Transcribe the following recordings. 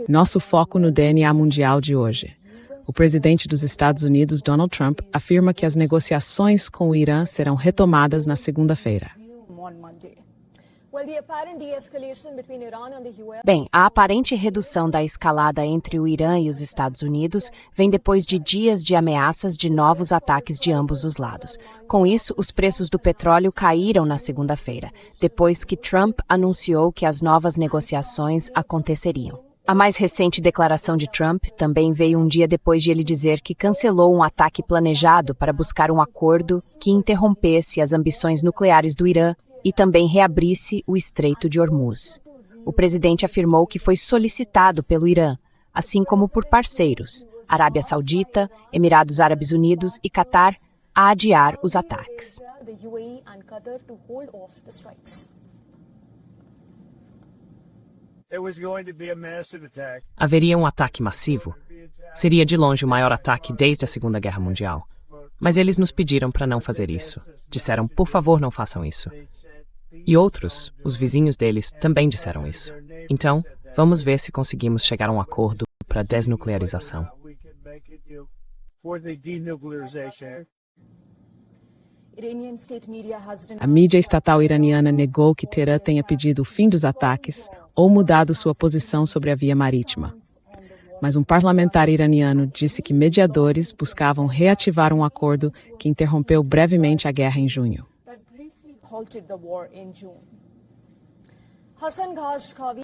Nosso foco no DNA mundial de hoje. O presidente dos Estados Unidos, Donald Trump, afirma que as negociações com o Irã serão retomadas na segunda-feira. Bem, a aparente redução da escalada entre o Irã e os Estados Unidos vem depois de dias de ameaças de novos ataques de ambos os lados. Com isso, os preços do petróleo caíram na segunda-feira, depois que Trump anunciou que as novas negociações aconteceriam. A mais recente declaração de Trump também veio um dia depois de ele dizer que cancelou um ataque planejado para buscar um acordo que interrompesse as ambições nucleares do Irã e também reabrisse o Estreito de Hormuz. O presidente afirmou que foi solicitado pelo Irã, assim como por parceiros, Arábia Saudita, Emirados Árabes Unidos e Catar, a adiar os ataques. Haveria um ataque massivo. Seria de longe o maior ataque desde a Segunda Guerra Mundial. Mas eles nos pediram para não fazer isso. Disseram, por favor, não façam isso. E outros, os vizinhos deles, também disseram isso. Então, vamos ver se conseguimos chegar a um acordo para a desnuclearização. A mídia estatal iraniana negou que Teherã tenha pedido o fim dos ataques ou mudado sua posição sobre a via marítima. Mas um parlamentar iraniano disse que mediadores buscavam reativar um acordo que interrompeu brevemente a guerra em junho.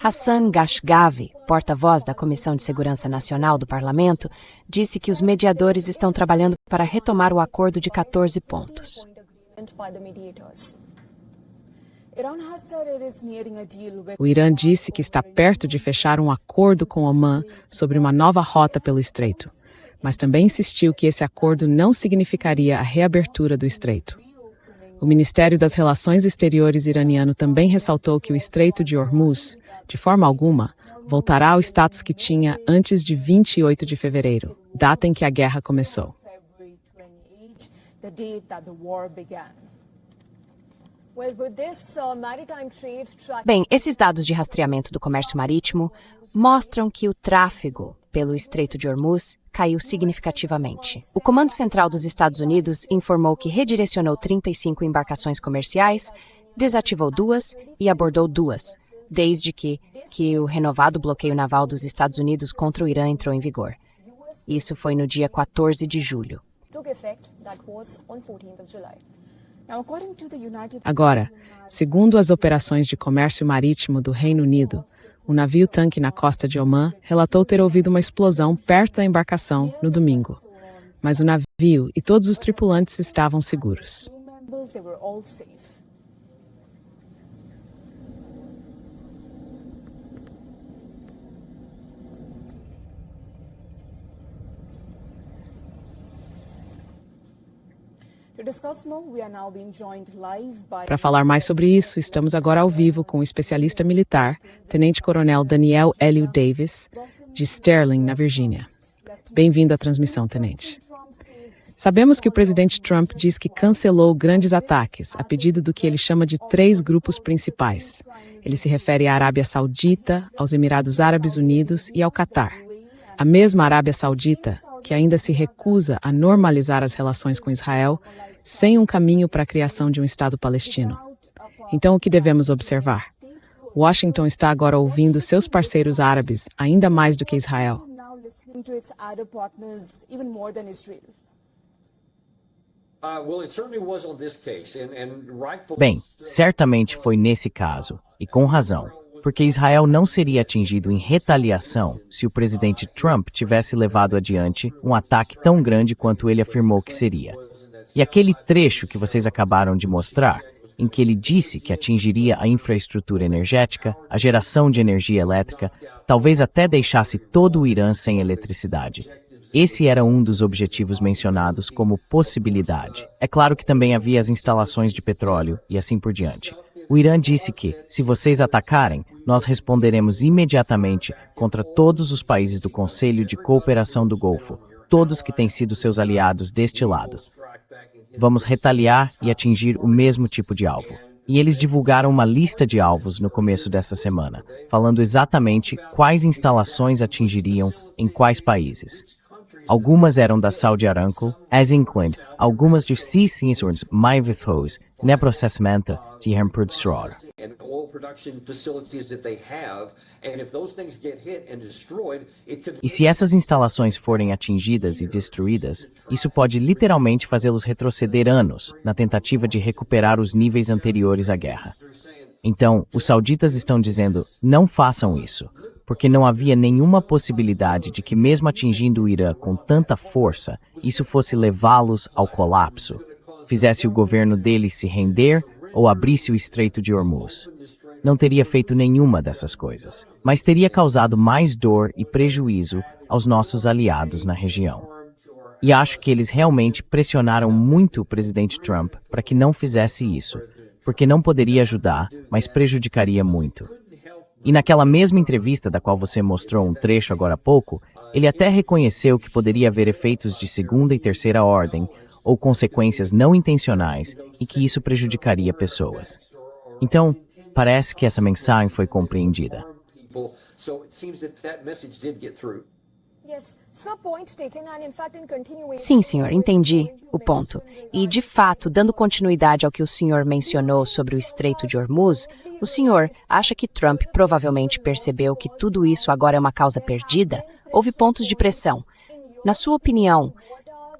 Hassan Ghashgavi, porta-voz da Comissão de Segurança Nacional do Parlamento, disse que os mediadores estão trabalhando para retomar o acordo de 14 pontos. O Irã disse que está perto de fechar um acordo com Omã sobre uma nova rota pelo estreito, mas também insistiu que esse acordo não significaria a reabertura do estreito. O Ministério das Relações Exteriores iraniano também ressaltou que o Estreito de Hormuz, de forma alguma, voltará ao status que tinha antes de 28 de fevereiro, data em que a guerra começou. Bem, esses dados de rastreamento do comércio marítimo mostram que o tráfego pelo Estreito de Hormuz caiu significativamente. O Comando Central dos Estados Unidos informou que redirecionou 35 embarcações comerciais, desativou 2 e abordou 2, desde que o renovado bloqueio naval dos Estados Unidos contra o Irã entrou em vigor. Isso foi no dia 14 de julho. Agora, segundo as operações de comércio marítimo do Reino Unido, um navio-tanque na costa de Omã relatou ter ouvido uma explosão perto da embarcação no domingo. Mas o navio e todos os tripulantes estavam seguros. Para falar mais sobre isso, estamos agora ao vivo com o especialista militar, Tenente-Coronel Daniel Hélio Davis, de Sterling, na Virgínia. Bem-vindo à transmissão, Tenente. Sabemos que o presidente Trump diz que cancelou grandes ataques, a pedido do que ele chama de 3 grupos principais. Ele se refere à Arábia Saudita, aos Emirados Árabes Unidos e ao Catar. A mesma Arábia Saudita, que ainda se recusa a normalizar as relações com Israel, sem um caminho para a criação de um Estado palestino. Então, o que devemos observar? Washington está agora ouvindo seus parceiros árabes ainda mais do que Israel. Bem, certamente foi nesse caso, e com razão, porque Israel não seria atingido em retaliação se o presidente Trump tivesse levado adiante um ataque tão grande quanto ele afirmou que seria. E aquele trecho que vocês acabaram de mostrar, em que ele disse que atingiria a infraestrutura energética, a geração de energia elétrica, talvez até deixasse todo o Irã sem eletricidade. Esse era um dos objetivos mencionados como possibilidade. É claro que também havia as instalações de petróleo e assim por diante. O Irã disse que, se vocês atacarem, nós responderemos imediatamente contra todos os países do Conselho de Cooperação do Golfo, todos que têm sido seus aliados deste lado. Vamos retaliar e atingir o mesmo tipo de alvo. E eles divulgaram uma lista de alvos no começo dessa semana, falando exatamente quais instalações atingiriam em quais países. Algumas eram da Saudi Aramco, as incluindo algumas de seis mais neprocessamento de produção. E se essas instalações forem atingidas e destruídas, isso pode literalmente fazê-los retroceder anos na tentativa de recuperar os níveis anteriores à guerra. Então, os sauditas estão dizendo, não façam isso, porque não havia nenhuma possibilidade de que mesmo atingindo o Irã com tanta força, isso fosse levá-los ao colapso, fizesse o governo deles se render ou abrisse o Estreito de Hormuz. Não teria feito nenhuma dessas coisas, mas teria causado mais dor e prejuízo aos nossos aliados na região. E acho que eles realmente pressionaram muito o presidente Trump para que não fizesse isso, porque não poderia ajudar, mas prejudicaria muito. E naquela mesma entrevista da qual você mostrou um trecho agora há pouco, ele até reconheceu que poderia haver efeitos de segunda e terceira ordem ou consequências não intencionais e que isso prejudicaria pessoas. Então, parece que essa mensagem foi compreendida. Sim, senhor, entendi o ponto. E, de fato, dando continuidade ao que o senhor mencionou sobre o Estreito de Hormuz, o senhor acha que Trump provavelmente percebeu que tudo isso agora é uma causa perdida? Houve pontos de pressão. Na sua opinião,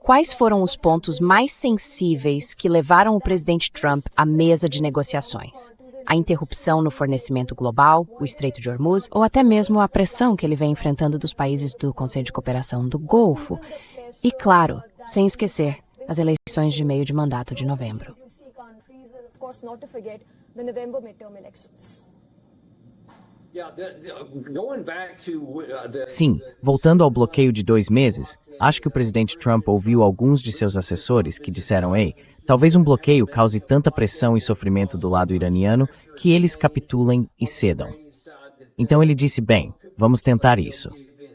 quais foram os pontos mais sensíveis que levaram o presidente Trump à mesa de negociações? A interrupção no fornecimento global, o Estreito de Hormuz, ou até mesmo a pressão que ele vem enfrentando dos países do Conselho de Cooperação do Golfo. E, claro, sem esquecer, as eleições de meio de mandato de novembro. Sim, voltando ao bloqueio de 2 meses, acho que o presidente Trump ouviu alguns de seus assessores que disseram, talvez um bloqueio cause tanta pressão e sofrimento do lado iraniano que eles capitulem e cedam. Então ele disse, bem, vamos tentar isso.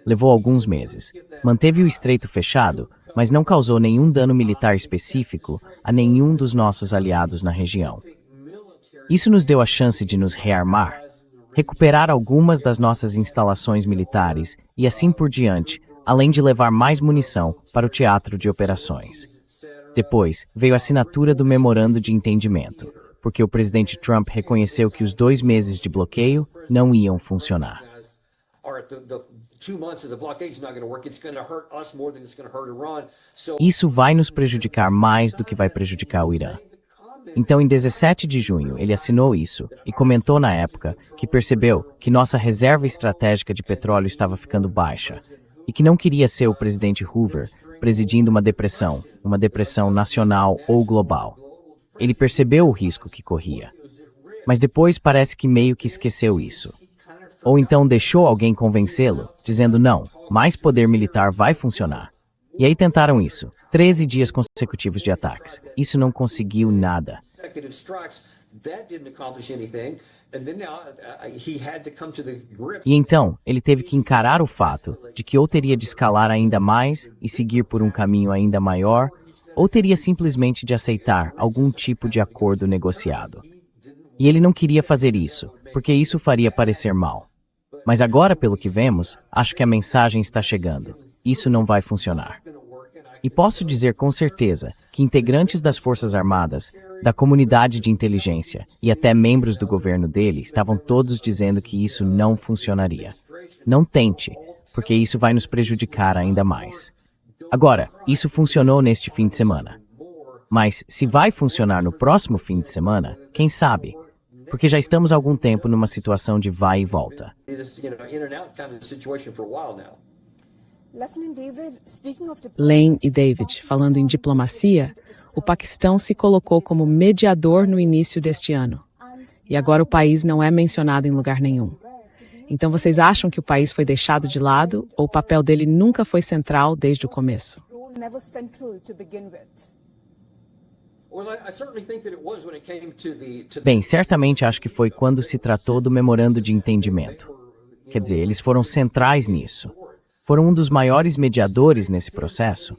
Levou alguns meses. Manteve o estreito fechado, mas não causou nenhum dano militar específico a nenhum dos nossos aliados na região. Isso nos deu a chance de nos rearmar, recuperar algumas das nossas instalações militares e assim por diante, além de levar mais munição para o teatro de operações. Depois, veio a assinatura do memorando de entendimento, porque o presidente Trump reconheceu que os 2 meses de bloqueio não iam funcionar. Isso vai nos prejudicar mais do que vai prejudicar o Irã. Então, em 17 de junho, ele assinou isso e comentou na época que percebeu que nossa reserva estratégica de petróleo estava ficando baixa e que não queria ser o presidente Hoover presidindo uma depressão nacional ou global. Ele percebeu o risco que corria, mas depois parece que meio que esqueceu isso. Ou então deixou alguém convencê-lo, dizendo não, mais poder militar vai funcionar. E aí tentaram isso, 13 dias consecutivos de ataques. Isso não conseguiu nada. E então, ele teve que encarar o fato de que ou teria de escalar ainda mais e seguir por um caminho ainda maior, ou teria simplesmente de aceitar algum tipo de acordo negociado. E ele não queria fazer isso, porque isso faria parecer mal. Mas agora, pelo que vemos, acho que a mensagem está chegando. Isso não vai funcionar. E posso dizer com certeza que integrantes das Forças Armadas, da comunidade de inteligência e até membros do governo dele estavam todos dizendo que isso não funcionaria. Não tente, porque isso vai nos prejudicar ainda mais. Agora, isso funcionou neste fim de semana. Mas se vai funcionar no próximo fim de semana, quem sabe? Porque já estamos há algum tempo numa situação de vai e volta. Lane e David, falando em diplomacia, o Paquistão se colocou como mediador no início deste ano. E agora o país não é mencionado em lugar nenhum. Então vocês acham que o país foi deixado de lado ou o papel dele nunca foi central desde o começo? Bem, certamente acho que foi quando se tratou do memorando de entendimento. Quer dizer, eles foram centrais nisso. Foram um dos maiores mediadores nesse processo,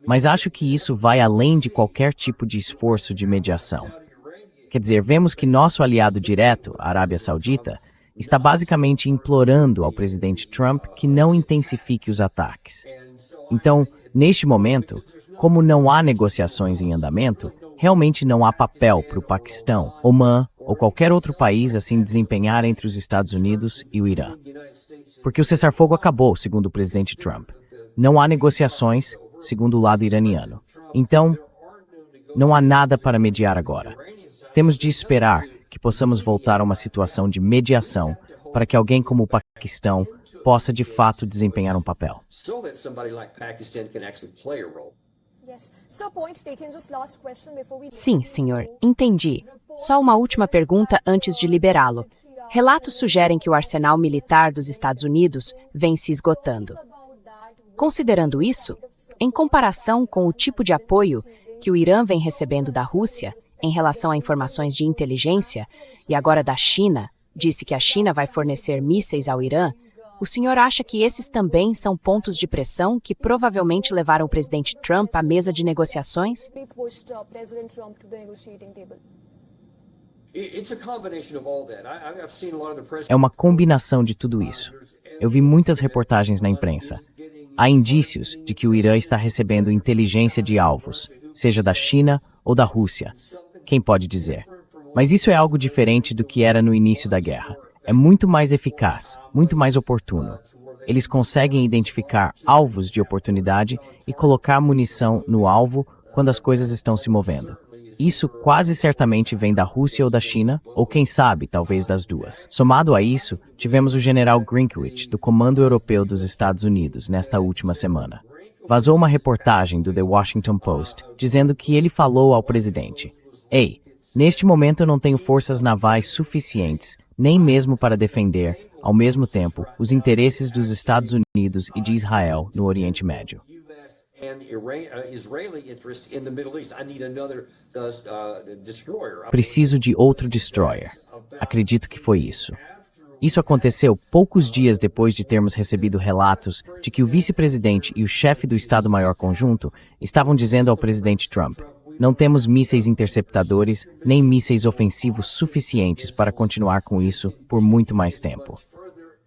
mas acho que isso vai além de qualquer tipo de esforço de mediação. Quer dizer, vemos que nosso aliado direto, a Arábia Saudita, está basicamente implorando ao presidente Trump que não intensifique os ataques. Então, neste momento, como não há negociações em andamento, realmente não há papel para o Paquistão, Omã ou qualquer outro país assim desempenhar entre os Estados Unidos e o Irã. Porque o cessar-fogo acabou, segundo o presidente Trump. Não há negociações, segundo o lado iraniano. Então, não há nada para mediar agora. Temos de esperar que possamos voltar a uma situação de mediação para que alguém como o Paquistão possa de fato desempenhar um papel. Sim, senhor, entendi. Só uma última pergunta antes de liberá-lo. Relatos sugerem que o arsenal militar dos Estados Unidos vem se esgotando. Considerando isso, em comparação com o tipo de apoio que o Irã vem recebendo da Rússia em relação a informações de inteligência e agora da China, disse que a China vai fornecer mísseis ao Irã, o senhor acha que esses também são pontos de pressão que provavelmente levaram o presidente Trump à mesa de negociações? É uma combinação de tudo isso. Eu vi muitas reportagens na imprensa. Há indícios de que o Irã está recebendo inteligência de alvos, seja da China ou da Rússia. Quem pode dizer? Mas isso é algo diferente do que era no início da guerra. É muito mais eficaz, muito mais oportuno. Eles conseguem identificar alvos de oportunidade e colocar munição no alvo quando as coisas estão se movendo. Isso quase certamente vem da Rússia ou da China, ou quem sabe, talvez das duas. Somado a isso, tivemos o general Gingrich, do Comando Europeu dos Estados Unidos, nesta última semana. Vazou uma reportagem do The Washington Post, dizendo que ele falou ao presidente: "Ei, neste momento eu não tenho forças navais suficientes, nem mesmo para defender, ao mesmo tempo, os interesses dos Estados Unidos e de Israel no Oriente Médio. Preciso de outro destroyer." Acredito que foi isso. Isso aconteceu poucos dias depois de termos recebido relatos de que o vice-presidente e o chefe do Estado-Maior Conjunto estavam dizendo ao presidente Trump: "Não temos mísseis interceptadores nem mísseis ofensivos suficientes para continuar com isso por muito mais tempo.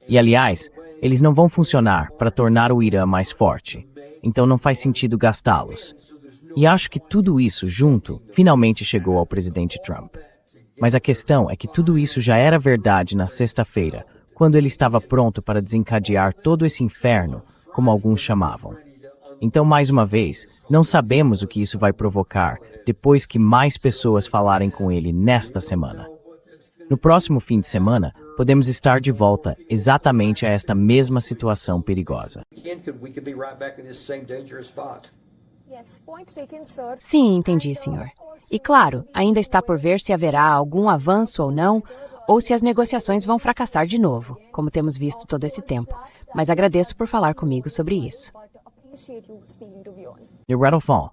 E, aliás, eles não vão funcionar para tornar o Irã mais forte, então não faz sentido gastá-los." E acho que tudo isso junto finalmente chegou ao presidente Trump. Mas a questão é que tudo isso já era verdade na sexta-feira, quando ele estava pronto para desencadear todo esse inferno, como alguns chamavam. Então, mais uma vez, não sabemos o que isso vai provocar depois que mais pessoas falarem com ele nesta semana. No próximo fim de semana, podemos estar de volta exatamente a esta mesma situação perigosa. Sim, entendi, senhor. E claro, ainda está por ver se haverá algum avanço ou não, ou se as negociações vão fracassar de novo, como temos visto todo esse tempo. Mas agradeço por falar comigo sobre isso. E Rattlefall.